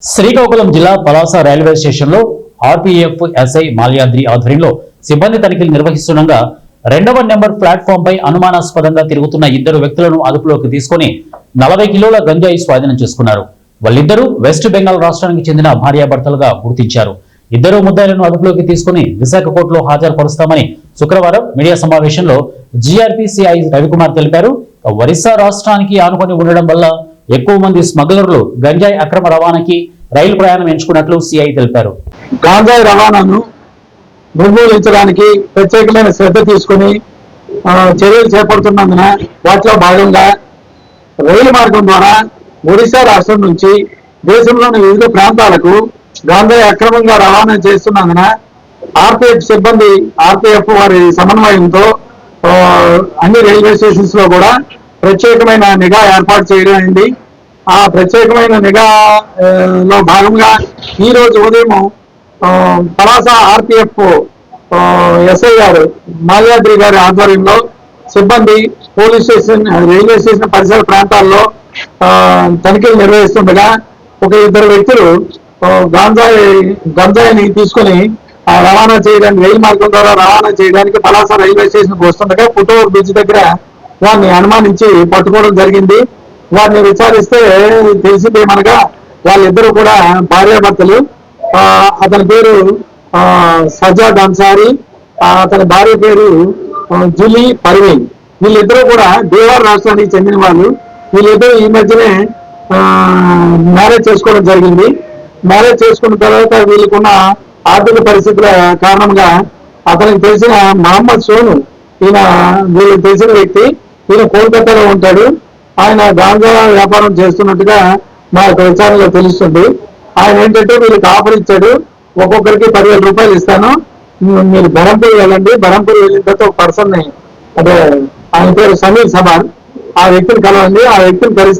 శ్రీకాకుళం జిల్లా పలాస రైల్వే స్టేషన్లో RPF SI Malyadri ఆధ్వర్యంలో సిబ్బంది తనిఖీలు నిర్వహిస్తుండగా 2వ నెంబర్ ప్లాట్ఫామ్ పై అనుమానాస్పదంగా తిరుగుతున్న ఇద్దరు వ్యక్తులను అదుపులోకి తీసుకుని 40 కిలోల గంజాయి స్వాధీనం చేసుకున్నారు. వాళ్ళిద్దరూ వెస్ట్ బెంగాల్ రాష్ట్రానికి చెందిన భార్యాభర్తలుగా గుర్తించారు. ఇద్దరు ముద్దాయిలను అదుపులోకి తీసుకుని విశాఖ కోర్టులో హాజరుపరుస్తామని శుక్రవారం మీడియా సమావేశంలో జీఆర్పీ సిఐ రవికుమార్ తెలిపారు. ఒరిస్సా రాష్ట్రానికి ఆనుకొని ఉండడం వల్ల ఎక్కువ మంది స్మగ్లర్లు గంజాయి అక్రమ రవాణాకి రైలు ప్రయాణం ఎంచుకున్నట్లు సిఐ తెలిపారు. గంజాయి రవాణాను నిర్మూలించడానికి ప్రత్యేకమైన శ్రద్ధ తీసుకుని చర్యలు చేపడుతున్నందున వాటిలో భాగంగా రైలు మార్గం ద్వారా ఒడిశా రాష్ట్రం నుంచి దేశంలోని వివిధ ప్రాంతాలకు గంజాయి అక్రమంగా రవాణా చేస్తున్నందున ఆర్పీఎఫ్ సిబ్బంది ఆర్పీఎఫ్ వారి సమన్వయంతో అన్ని రైల్వే స్టేషన్స్ లో కూడా ప్రత్యేకమైన నిఘా ఏర్పాటు చేయడం అయింది. ఆ ప్రత్యేకమైన నిఘాలో భాగంగా ఈ రోజు ఉదయం పలాస ఆర్పీఎఫ్ ఎస్ఐ గారు మాల్యాద్రి గారి ఆధ్వర్యంలో సిబ్బంది పోలీస్ స్టేషన్ రైల్వే స్టేషన్ పరిసర ప్రాంతాల్లో తనిఖీలు నిర్వహిస్తుండగా ఒక ఇద్దరు వ్యక్తులు గంజాయిని తీసుకుని రవాణా చేయడానికి రైలు మార్గం ద్వారా రవాణా చేయడానికి పలాస రైల్వే స్టేషన్కి వస్తుండగా పుట్టూరు బ్రిడ్జ్ దగ్గర వారిని అనుమానించి పట్టుకోవడం జరిగింది. వారిని విచారిస్తే తెలిసిందేమనగా వాళ్ళిద్దరూ కూడా భార్యాభర్తలు. అతని పేరు సజాద్ అన్సారీ, అతని భార్య పేరు జులీ పర్వీన్. వీళ్ళిద్దరూ కూడా బీహార్ రాష్ట్రానికి చెందిన వాళ్ళు. వీళ్ళిద్దరూ ఈ మధ్యనే మ్యారేజ్ చేసుకోవడం జరిగింది. మ్యారేజ్ చేసుకున్న తర్వాత వీళ్ళకున్న ఆర్థిక పరిస్థితుల కారణంగా అతనికి తెలిసిన మహమ్మద్ సోను, ఈయన వీళ్ళకి తెలిసిన వ్యక్తి, ఈయన కోల్కతాలో ఉంటాడు. ఆయన గాంజా వ్యాపారం చేస్తున్నట్టుగా మా యొక్క విచారణలో తెలుస్తుంది. ఆయన ఏంటంటే వీళ్ళకి ఆఫర్ ఇచ్చాడు, ఒక్కొక్కరికి 10,000 రూపాయలు ఇస్తాను, మీరు బరంపూర్ వెళ్ళండి, బరంపూర్ వెళ్ళిన తర్వాత ఒక పర్సన్ ని, అదే ఆయన పేరు సమీర్ సబార్, ఆ వ్యక్తిని కలవండి, ఆ వ్యక్తిని కలిస్తే